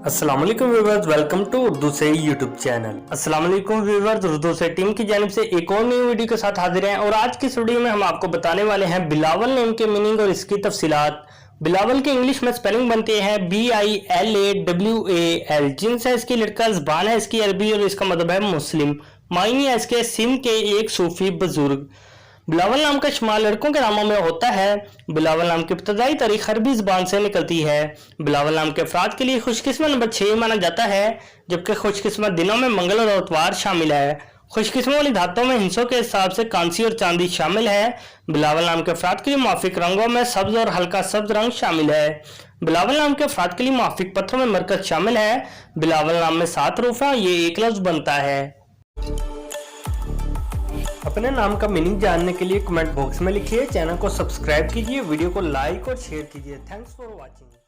अस्सलाम वालेकुम viewers, welcome to Urdu से यूट्यूब चैनल। अस्सलाम वालेकुम व्यूअर्स, उर्दू से टीम की जानिब से एक और नई वीडियो के साथ हाजिर हैं और आज की इस वीडियो में हम आपको बताने वाले हैं बिलावल नेम के मीनिंग और इसकी तफसीलात। बिलावल के इंग्लिश में स्पेलिंग बनती है BILAWAL, जिनसे इसकी लड़का ज़बान है इसकी अरबी और इसका मतलब है मुस्लिम। मायने है इसके सिंध के एक सूफी बुजुर्ग। बिलावल नाम का शुमार लड़कों के नामों में होता है। बिलावल नाम की इब्तदाई तारीख अरबी ज़बान से निकलती है। बिलावल नाम के अफराद के लिए खुशकिस्मत नंबर 6 माना जाता है, जबकि खुशकिस्मत दिनों में मंगल और इतवार शामिल है। खुशकिस्मत वाली धातों में हिस्सों के हिसाब से कांसी और चांदी शामिल है। बिलावल नाम के अफराद के लिए मुआफिक रंगों में सब्ज और हल्का सब्ज रंग शामिल है। बिलावल नाम के अफराद के लिए मुआफिक पत्थरों में मरकज शामिल है। बिलावल नाम में 7 हरूफ हैं, ये एक लफ्ज बनता है। अपने नाम का मीनिंग जानने के लिए कमेंट बॉक्स में लिखिए, चैनल को सब्सक्राइब कीजिए, वीडियो को लाइक और शेयर कीजिए। Thanks for watching.